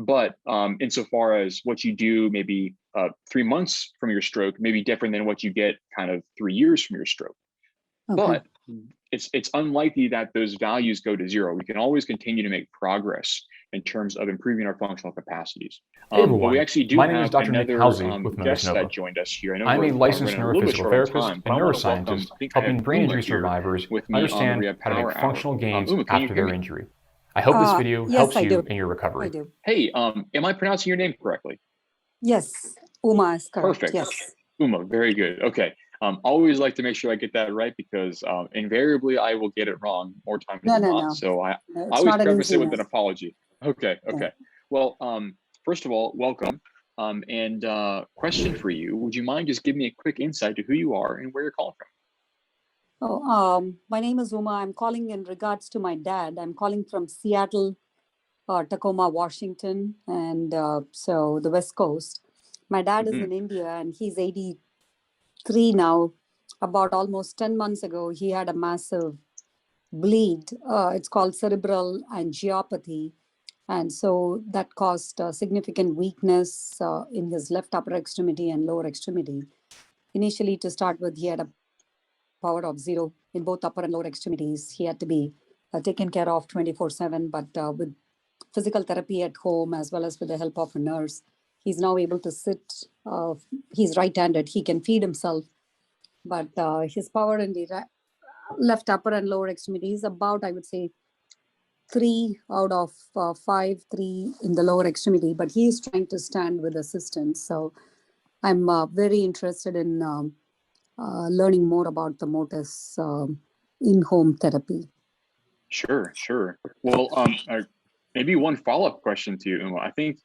But insofar as what you do maybe 3 months from your stroke may be different than what you get kind of 3 years from your stroke. Okay. But it's unlikely that those values go to zero. We can always continue to make progress in terms of improving our functional capacities. Hey everyone, but we actually do my name is have Dr. Nick another Halsey with Motus guest Nova. that joined us here. I know I'm a we're licensed running a little bit neurophysical short on therapist time, and but I want to neuroscientist welcome, I think I have helping brain Uma injury here survivors with me on the understand Rehab how to Power make Hour. functional gains Uma, can you after hear their me? injury. I hope this video Yes, helps I you do. in your I recovery. do. Hey, am I pronouncing your name correctly? Yes, Uma is correct. Perfect. Yes. Uma, very good. Okay. Always like to make sure I get that right because invariably I will get it wrong more times than not. No. So I It's always not an preface it with easiness. an apology. Okay. Yeah. Well, first of all, welcome. And question for you: would you mind just giving me a quick insight to who you are and where you're calling from? Oh, my name is Uma. I'm calling in regards to my dad. I'm calling from Seattle, Tacoma, Washington, and so the West Coast. My dad is in India and he's 83 now. About almost 10 months ago, he had a massive bleed. It's called cerebral angiopathy. And so that caused significant weakness in his left upper extremity and lower extremity. Initially, to start with, he had a power of 0 in both upper and lower extremities. He had to be taken care of 24/7, but with physical therapy at home, as well as with the help of a nurse, he's now able to sit. He's right-handed. He can feed himself, but his power in the left upper and lower extremities about, I would say, 3 out of 5, 3 in the lower extremity, but he is trying to stand with assistance. So I'm very interested in learning more about the Motus in-home therapy. Sure. Well, maybe one follow-up question to you, Uma. I think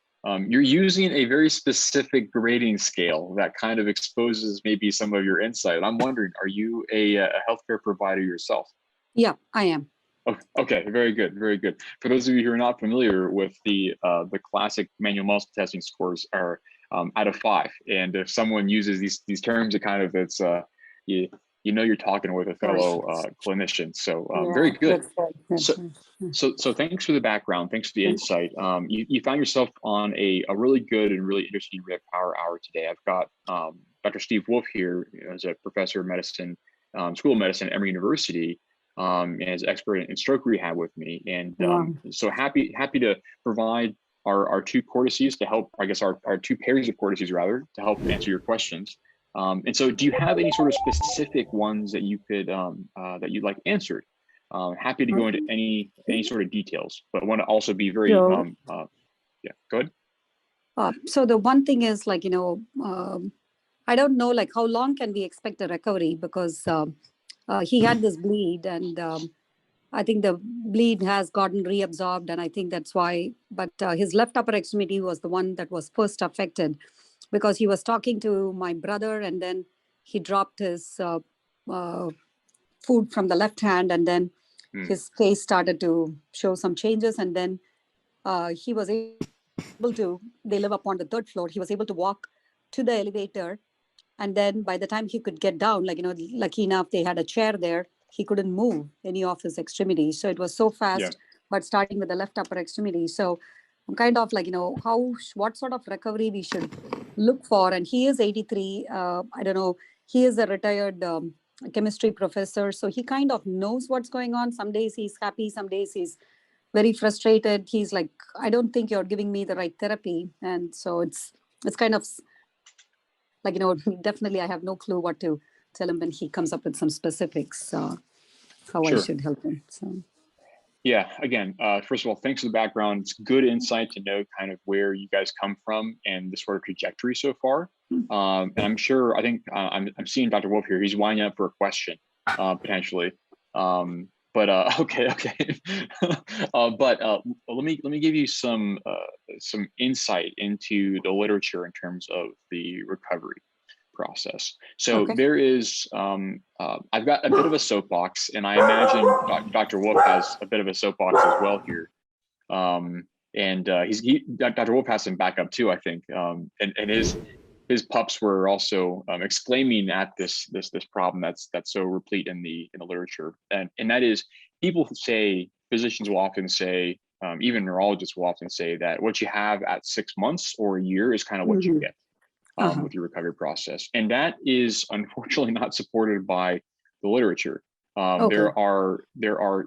you're using a very specific grading scale that kind of exposes maybe some of your insight. I'm wondering, are you a healthcare provider yourself? Yeah, I am. Okay, very good. For those of you who are not familiar with the classic manual muscle testing scores are out of 5, and if someone uses these terms, it kind of you know you're talking with a fellow clinician. So very good. So thanks for the background. Thanks for the insight. You found yourself on a really good and really interesting Rehab Power Hour today. I've got Dr. Steve Wolf here as a professor of medicine, School of Medicine at Emory University. As expert in stroke rehab with me, and so happy to provide our 2 courtesies to help, I guess our 2 pairs of courtesies rather, to help answer your questions. And so do you have any sort of specific ones that you could that you'd like answered? Happy to go into any sort of details, but want to also be very yeah, go ahead. So the one thing is, like, I don't know, like, how long can we expect a recovery, because he had this bleed, and I think the bleed has gotten reabsorbed, and I think that's why. But his left upper extremity was the one that was first affected, because he was talking to my brother, and then he dropped his food from the left hand, and then his face started to show some changes, and then he was able to. They live up on the 3rd floor. He was able to walk to the elevator. And then by the time he could get down, lucky enough, they had a chair there. He couldn't move any of his extremities. So it was so fast, but starting with the left upper extremity. So I'm kind of like, what sort of recovery we should look for. And he is 83. I don't know. He is a retired chemistry professor. So he kind of knows what's going on. Some days he's happy. Some days he's very frustrated. He's like, I don't think you're giving me the right therapy. And so it's kind of like, definitely I have no clue what to tell him when he comes up with some specifics, how I should help him. So. Yeah, again, first of all, thanks for the background. It's good insight to know kind of where you guys come from and the sort of trajectory so far. And I'm sure, I think I'm seeing Dr. Wolf here. He's winding up for a question, potentially. But okay. But let me give you some insight into the literature in terms of the recovery process. So there is, I've got a bit of a soapbox, and I imagine Dr. Wolf has a bit of a soapbox as well here. And Dr. Wolf has some backup too, I think. And his pups were also exclaiming at this problem that's so replete in the literature, and that is, physicians will often say, even neurologists will often say that what you have at 6 months or a year is kind of what you get with your recovery process. And that is unfortunately not supported by the literature. There are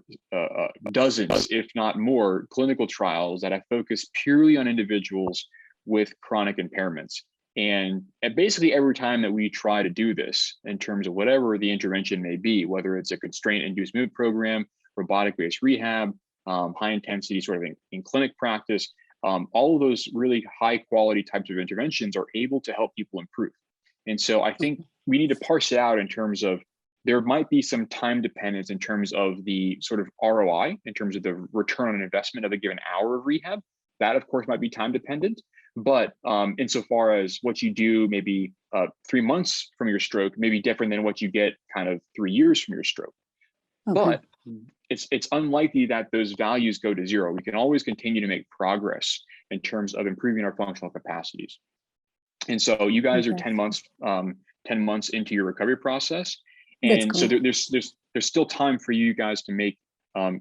dozens, if not more, clinical trials that have focused purely on individuals with chronic impairments. And at basically every time that we try to do this in terms of whatever the intervention may be, whether it's a constraint-induced movement program, robotic-based rehab, high intensity sort of in clinic practice, all of those really high quality types of interventions are able to help people improve. And so I think we need to parse it out in terms of, there might be some time dependence in terms of the sort of ROI, in terms of the return on investment of a given hour of rehab. That of course might be time dependent, but insofar as what you do maybe 3 months from your stroke may be different than what you get kind of 3 years from your stroke. But it's unlikely that those values go to zero. We can always continue to make progress in terms of improving our functional capacities. And so you guys are 10 months into your recovery process. And so there's still time for you guys to make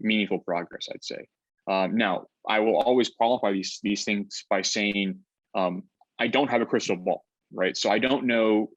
meaningful progress, I'd say. Now, I will always qualify these things by saying, I don't have a crystal ball, right? So I don't know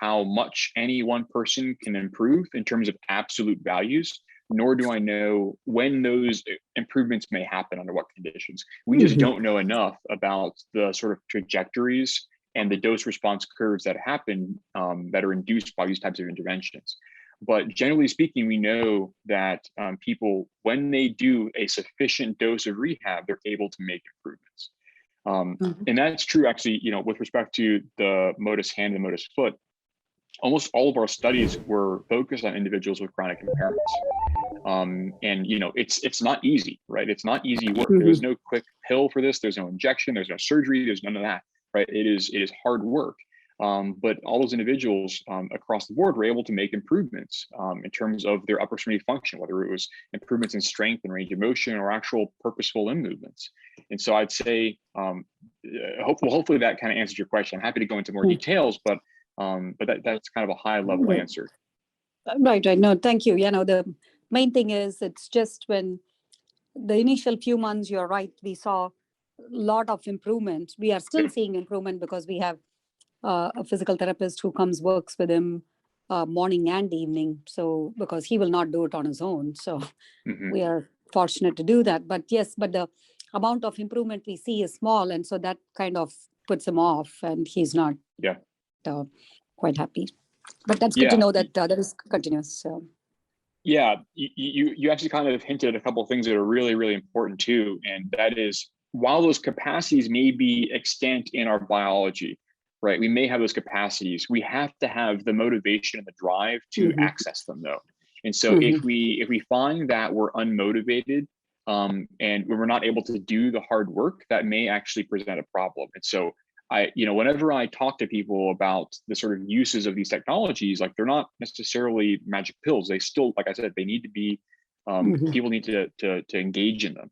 how much any one person can improve in terms of absolute values, nor do I know when those improvements may happen under what conditions. We just don't know enough about the sort of trajectories and the dose response curves that happen that are induced by these types of interventions. But generally speaking, we know that people, when they do a sufficient dose of rehab, they're able to make improvements. And that's true actually, with respect to the Motus Hand and Motus Foot, almost all of our studies were focused on individuals with chronic impairments. And it's not easy, right? It's not easy work. There's no quick pill for this. There's no injection, there's no surgery, there's none of that, right? It is hard work. But all those individuals across the board were able to make improvements in terms of their upper extremity function, whether it was improvements in strength and range of motion or actual purposeful limb movements. And so I'd say, hopefully that kind of answers your question. I'm happy to go into more details, but that's kind of a high level answer. Right. No, thank you. The main thing is, it's just when the initial few months, you're right, we saw a lot of improvement. We are still seeing improvement because we have a physical therapist who works with him morning and evening. So because he will not do it on his own. So we are fortunate to do that. But yes, but the amount of improvement we see is small. And so that kind of puts him off, and he's not quite happy. But that's good to know that that is continuous. So. Yeah, you actually kind of hinted at a couple of things that are really, really important too. And that is, while those capacities may be extant in our biology, right? We may have those capacities. We have to have the motivation and the drive to access them, though. And so if we find that we're unmotivated and we're not able to do the hard work, that may actually present a problem. And so whenever I talk to people about the sort of uses of these technologies, like, they're not necessarily magic pills. They still, like I said, they need to be, people need to engage in them.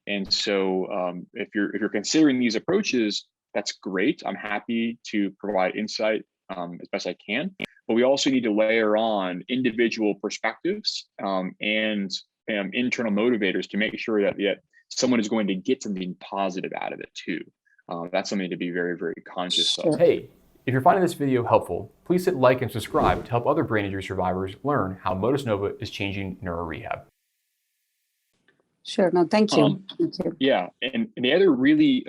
And so if you're considering these approaches, that's great. I'm happy to provide insight as best I can, but we also need to layer on individual perspectives and internal motivators to make sure that someone is going to get something positive out of it too. That's something to be very, very conscious of. Hey, if you're finding this video helpful, please hit like and subscribe to help other brain injury survivors learn how Motus Nova is changing neuro-rehab. Sure. No, thank you. Thank you. Yeah, and the other really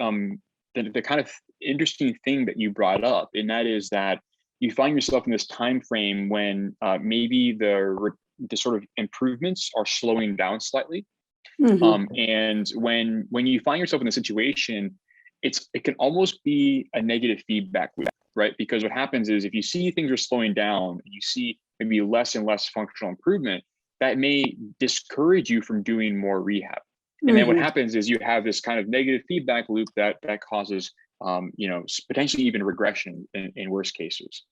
the kind of interesting thing that you brought up, and that is that you find yourself in this time frame when maybe the sort of improvements are slowing down slightly, and when you find yourself in a situation, it can almost be a negative feedback loop, right? Because what happens is, if you see things are slowing down, and you see maybe less and less functional improvement, that may discourage you from doing more rehab. And then what happens is you have this kind of negative feedback loop that causes, potentially even regression in worst cases.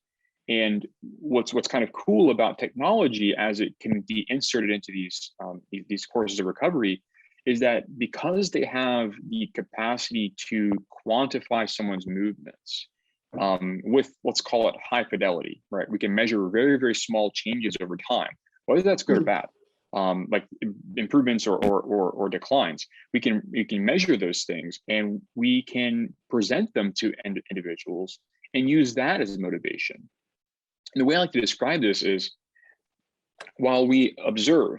And what's kind of cool about technology, as it can be inserted into these courses of recovery, is that because they have the capacity to quantify someone's movements with, let's call it, high fidelity, right? We can measure very, very small changes over time, whether that's good or bad. like improvements or declines. We can measure those things, and we can present them to individuals and use that as motivation. And the way I like to describe this is, while we observe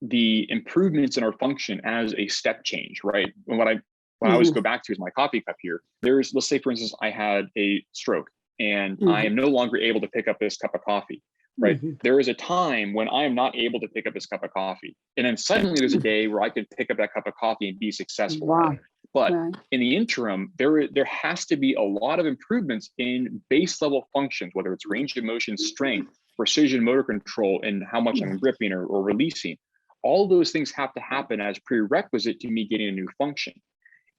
the improvements in our function as a step change, right? And what I always go back to is my coffee cup here. Let's say, for instance, I had a stroke and I am no longer able to pick up this cup of coffee, right? There is a time when I am not able to pick up this cup of coffee. And then suddenly there's a day where I could pick up that cup of coffee and be successful. Wow. But in the interim, there has to be a lot of improvements in base level functions, whether it's range of motion, strength, precision motor control, and how much I'm gripping or releasing. All those things have to happen as prerequisite to me getting a new function.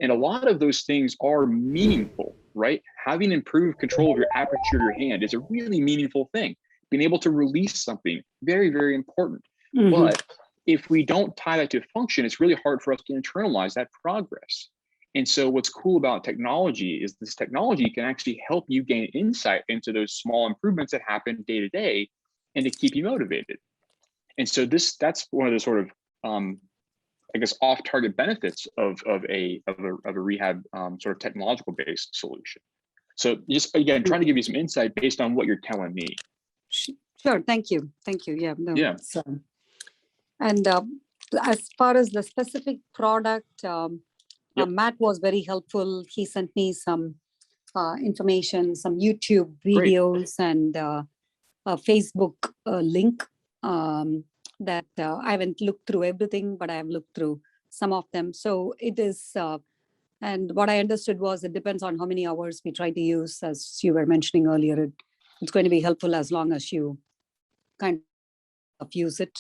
And a lot of those things are meaningful, right? Having improved control of your aperture of your hand is a really meaningful thing. Being able to release something, very, very important. But if we don't tie that to function, it's really hard for us to internalize that progress. And so what's cool about technology is this technology can actually help you gain insight into those small improvements that happen day to day and to keep you motivated. And so that's one of the sort of, I guess, off-target benefits of a rehab sort of technological based solution. So just, again, trying to give you some insight based on what you're telling me. Sure. Thank you. Yeah. No, yeah. And as far as the specific product, Matt was very helpful. He sent me some information, some YouTube videos, and a Facebook link that I haven't looked through everything, but I have looked through some of them. So it is, and what I understood was it depends on how many hours we try to use. As you were mentioning earlier, it's going to be helpful as long as you kind of use it.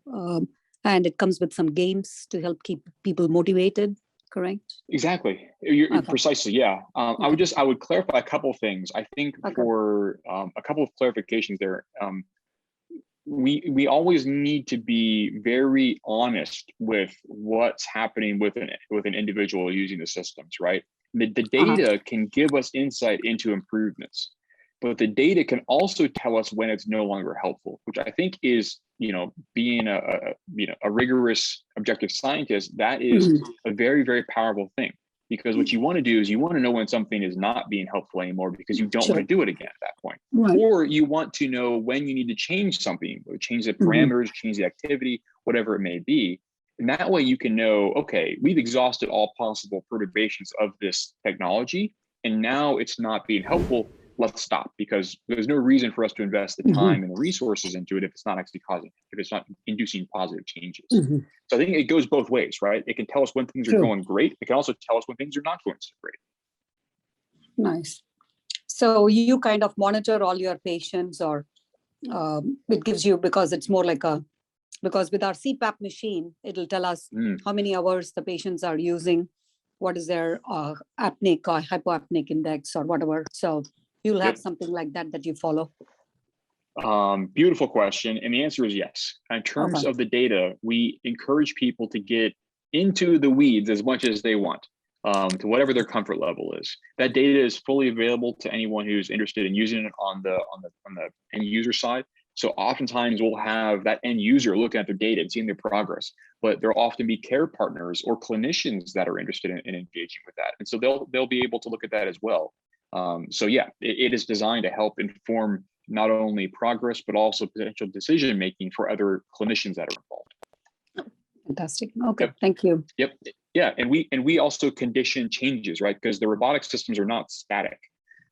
And it comes with some games to help keep people motivated, correct? Exactly. You're precisely, yeah. I would clarify a couple of things. I think for a couple of clarifications there, we always need to be very honest with what's happening with an individual using the systems, right? The data can give us insight into improvements, but the data can also tell us when it's no longer helpful, which I think is, being a rigorous objective scientist, that is a very, very powerful thing. Because what you want to do is you want to know when something is not being helpful anymore, because you don't want to do it again at that point. Or you want to know when you need to change something, or change the parameters, change the activity, whatever it may be. And that way you can know, okay, we've exhausted all possible perturbations of this technology, and now it's not being helpful. Let's stop, because there's no reason for us to invest the time and the resources into it if it's not actually if it's not inducing positive changes. So I think it goes both ways, right? It can tell us when things are going great. It can also tell us when things are not going so great. Nice. So you kind of monitor all your patients, or it gives you, because it's more like because with our CPAP machine, it'll tell us how many hours the patients are using, what is their apneic or hypoapneic index or whatever. So you'll have something like that you follow. Beautiful question. And the answer is yes. In terms of the data, we encourage people to get into the weeds as much as they want, to whatever their comfort level is. That data is fully available to anyone who's interested in using it on the end user side. So oftentimes we'll have that end user looking at their data and seeing their progress, but there'll often be care partners or clinicians that are interested in engaging with that. And so they'll be able to look at that as well. So yeah, it is designed to help inform not only progress, but also potential decision making for other clinicians that are involved. Fantastic. Okay, thank you. Yep. Yeah, and we also condition changes, right? Because the robotic systems are not static,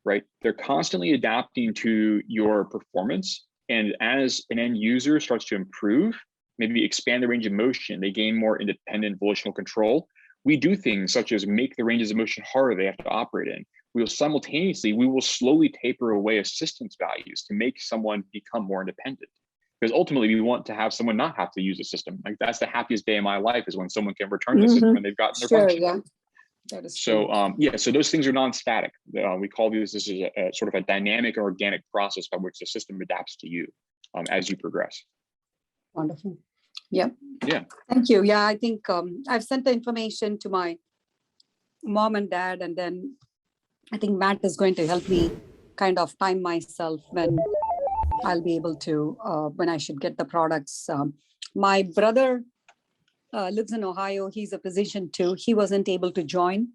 right? They're constantly adapting to your performance. And as an end user starts to improve, maybe expand the range of motion, they gain more independent volitional control. We do things such as make the ranges of motion harder they have to operate in. We will slowly taper away assistance values to make someone become more independent. Because ultimately we want to have someone not have to use a system. Like, that's the happiest day of my life, is when someone can return to the system and they've gotten their function. Yeah. That is so so those things are non-static. We call this is a sort of a dynamic or organic process by which the system adapts to you as you progress. Wonderful. Yeah. Yeah. Thank you. Yeah, I think I've sent the information to my mom and dad, and then I think Matt is going to help me kind of time myself when I'll be able to, when I should get the products. My brother lives in Ohio. He's a physician too. He wasn't able to join,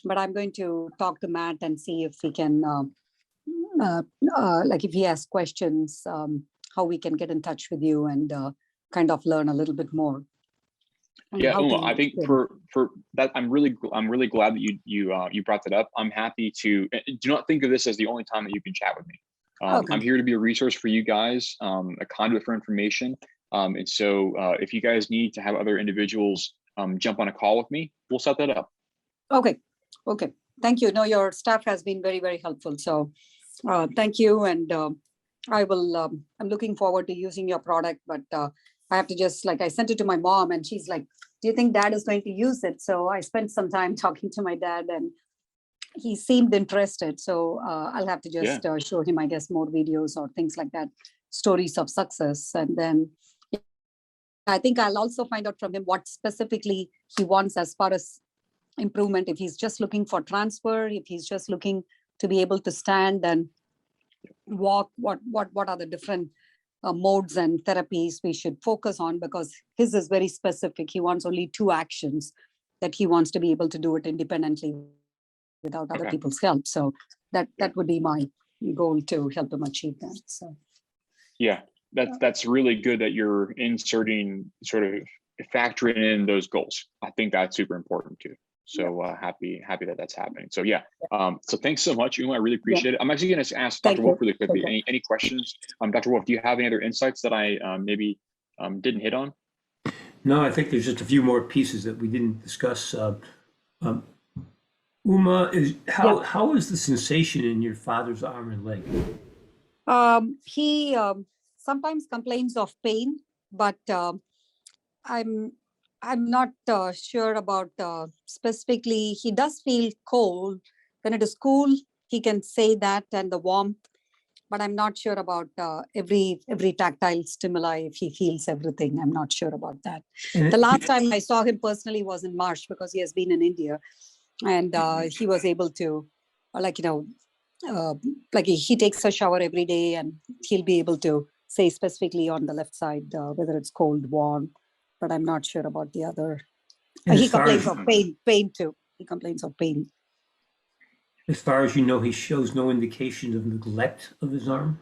but I'm going to talk to Matt and see if he can, like if he has questions, how we can get in touch with you and kind of learn a little bit more. Yeah, Uma, I think for that, I'm really glad that you brought that up. I'm happy to. Do not think of this as the only time that you can chat with me. Okay. I'm here to be a resource for you guys, a conduit for information. And so if you guys need to have other individuals jump on a call with me, we'll set that up. Okay. Okay. Thank you. No, your staff has been very, very helpful. So thank you. And I will, I'm looking forward to using your product, but I have to just I sent it to my mom and she's like, do you think dad is going to use it? So I spent some time talking to my dad and he seemed interested. So I'll have to just show him, I guess, more videos or things like that, stories of success. And then I think I'll also find out from him what specifically he wants as far as improvement. If he's just looking for transfer, if he's just looking to be able to stand and walk, what are the different modes and therapies we should focus on, because his is very specific. He wants only 2 actions that he wants to be able to do it independently without other people's help. So that would be my goal, to help him achieve that. So yeah, that's really good that you're inserting, sort of factoring in those goals. I think that's super important too. So happy that that's happening. So yeah, so thanks so much, Uma. I really appreciate it. I'm actually going to ask Dr. Wolf really quickly. Any questions? Dr. Wolf, do you have any other insights that I maybe didn't hit on? No, I think there's just a few more pieces that we didn't discuss. Uma, how is the sensation in your father's arm and leg? He sometimes complains of pain, but I'm not sure about specifically. He does feel cold when it is cool. He can say that, and the warmth, but I'm not sure about every tactile stimuli, if he feels everything. I'm not sure about that. The last time I saw him personally was in March, because he has been in India, and he was able to, he takes a shower every day, and he'll be able to say specifically on the left side whether it's cold, warm, but I'm not sure about the other. He complains of pain too. He complains of pain. As far as you know, he shows no indication of neglect of his arm?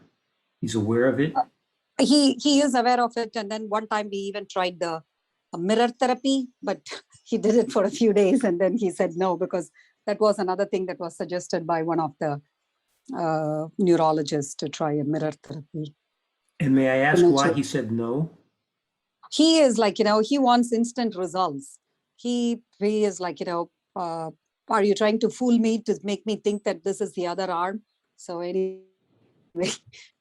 He's aware of it? He is aware of it. And then one time we even tried the mirror therapy, but he did it for a few days and then he said no, because that was another thing that was suggested by one of the neurologists, to try a mirror therapy. And may I ask why he said no? He is he wants instant results. He is are you trying to fool me to make me think that this is the other arm? So anyway,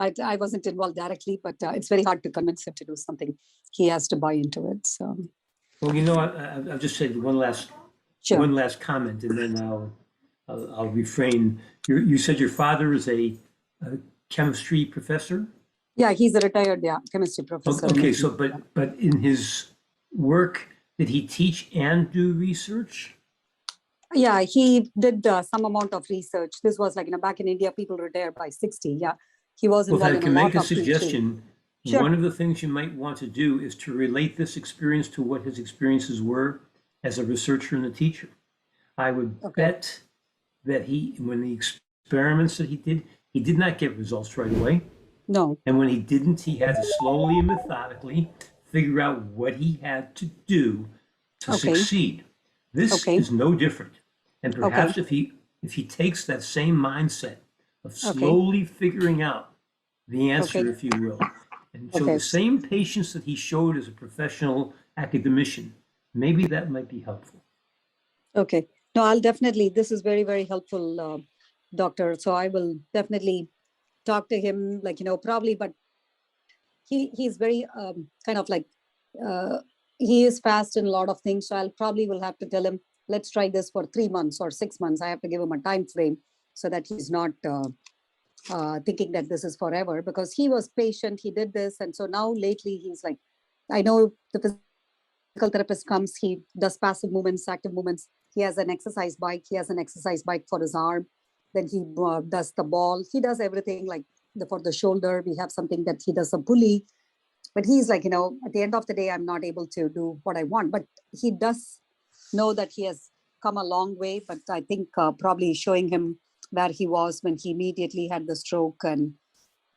I wasn't involved directly, but it's very hard to convince him to do something. He has to buy into it. So. Well, I'll just say one last comment, and then I'll refrain. You said your father is a chemistry professor? Yeah, he's a retired chemistry professor. Okay, so but in his work, did he teach and do research? Yeah, he did some amount of research. This was back in India, people retire by 60. Yeah, he was involved in a lot of teaching. Well, if I can make a suggestion, sure. One of the things you might want to do is to relate this experience to what his experiences were as a researcher and a teacher. I would bet that when the experiments that he did not get results right away. No. And when he didn't, he had to slowly and methodically figure out what he had to do to succeed. This is no different. And perhaps if he takes that same mindset of slowly figuring out the answer, if you will, and show the same patience that he showed as a professional academician, maybe that might be helpful. Okay. No, I'll definitely, this is very, very helpful, doctor. So I will definitely talk to him, probably, but he's very he is fast in a lot of things. So I'll probably will have to tell him, let's try this for 3 months or 6 months. I have to give him a time frame so that he's not thinking that this is forever, because he was patient. He did this. And so now lately he's like, I know the physical therapist comes, he does passive movements, active movements. He has an exercise bike. He has an exercise bike for his arm. Then he does the ball. He does everything for the shoulder. We have something that he does a pulley. but he's like, at the end of the day, I'm not able to do what I want. But he does know that he has come a long way. But I think probably showing him where he was when he immediately had the stroke and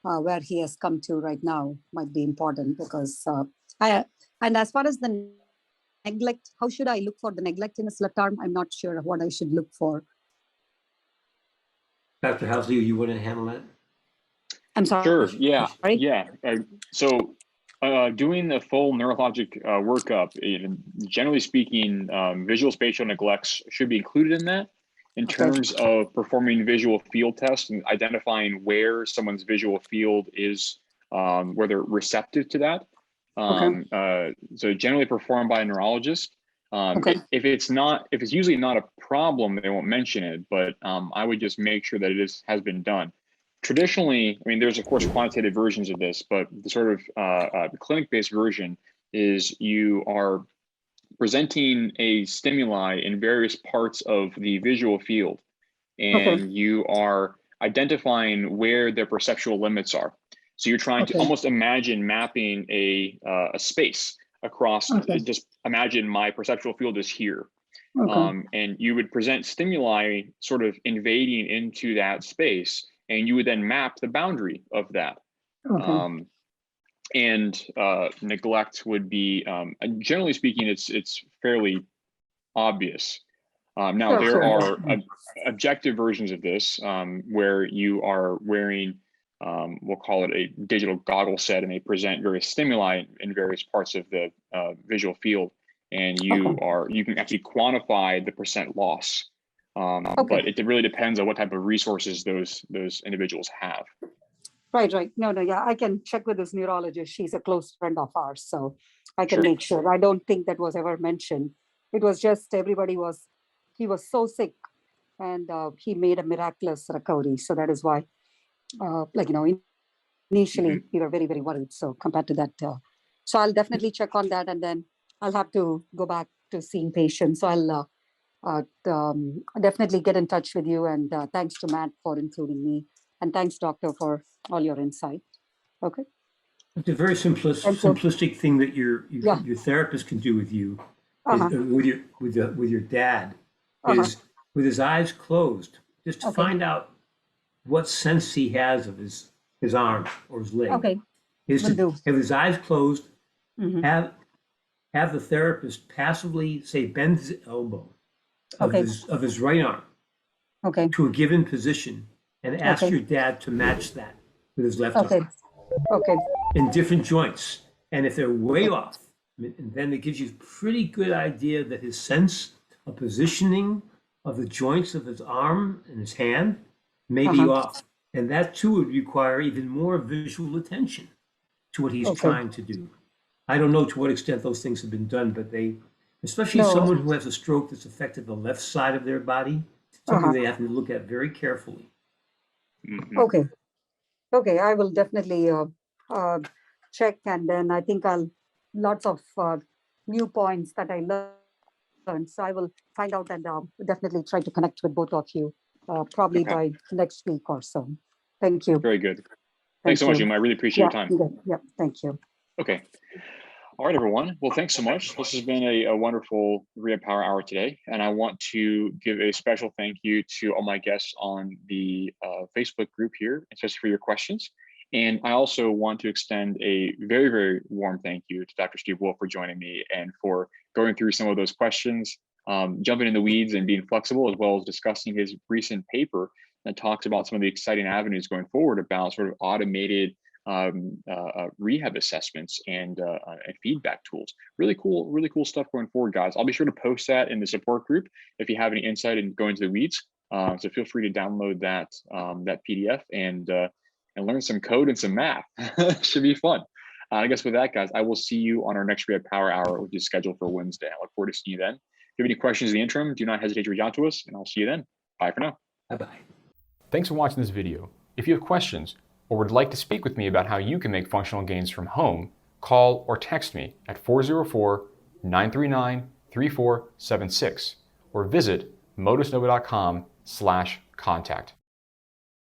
where he has come to right now might be important, because and as far as the neglect, how should I look for the neglect in his left arm? I'm not sure what I should look for. Dr. Housley, you want to handle that? I'm sorry. Sure. Yeah. Sorry? Yeah. So doing the full neurologic workup, generally speaking, visual spatial neglects should be included in that, in terms of performing visual field tests and identifying where someone's visual field is, where they're receptive to that. So generally performed by a neurologist. If it's usually not a problem, they won't mention it, but I would just make sure that it has been done. Traditionally, I mean, there's of course quantitative versions of this, but the sort of clinic-based version is you are presenting a stimuli in various parts of the visual field, and you are identifying where their perceptual limits are. So you're trying to almost imagine mapping a space across, just imagine my perceptual field is here. And you would present stimuli sort of invading into that space, and you would then map the boundary of that. And neglect would be, generally speaking, it's fairly obvious. Now, there are objective versions of this where you are wearing, we'll call it a digital goggle set, and they present various stimuli in various parts of the visual field, and you can actually quantify the percent loss. But it really depends on what type of resources those individuals have. Right. Yeah, I can check with this neurologist. She's a close friend of ours, so I can make sure. I don't think that was ever mentioned. It was just he was so sick, and he made a miraculous recovery. So that is why, initially we were very, very worried. So compared to that, so I'll definitely check on that, and then I'll have to go back to seeing patients. So I'll definitely get in touch with you, and thanks to Matt for including me, and thanks, doctor, for all your insight. Okay. It's a very simplistic thing that your therapist can do with you, with your dad, is with his eyes closed, just to find out what sense he has of his arm or his leg. Is to have his eyes closed, have the therapist passively say bend his elbow of his right arm to a given position, and ask your dad to match that with his left arm. In different joints. And if they're way off, then it gives you a pretty good idea that his sense of positioning of the joints of his arm and his hand may be off. And that too would require even more visual attention to what he's trying to do. I don't know to what extent those things have been done, but especially someone who has a stroke that's affected the left side of their body, something they have to look at very carefully. Okay, I will definitely check, and then I think lots of new points that I learned. So I will find out and definitely try to connect with both of you probably by next week or so. Thank you. Very good. Thanks so much, Uma. I really appreciate your time. Yeah, thank you. Okay. All right, everyone. Well, thanks so much. This has been a wonderful Rehab Power Hour today. And I want to give a special thank you to all my guests on the Facebook group here, especially for your questions. And I also want to extend a very, very warm thank you to Dr. Steve Wolf for joining me and for going through some of those questions, jumping in the weeds and being flexible, as well as discussing his recent paper that talks about some of the exciting avenues going forward about sort of automated rehab assessments and feedback tools. Really cool stuff going forward, guys. I'll be sure to post that in the support group if you have any insight and go into the weeds. So feel free to download that PDF and learn some code and some math. Should be fun. I guess with that, guys, I will see you on our next Rehab Power Hour, which is scheduled for Wednesday. I look forward to seeing you then. If you have any questions in the interim, do not hesitate to reach out to us, and I'll see you then. Bye for now. Bye-bye. Thanks for watching this video. If you have questions or would like to speak with me about how you can make functional gains from home, call or text me at 404-939-3476 or visit motusnova.com/contact.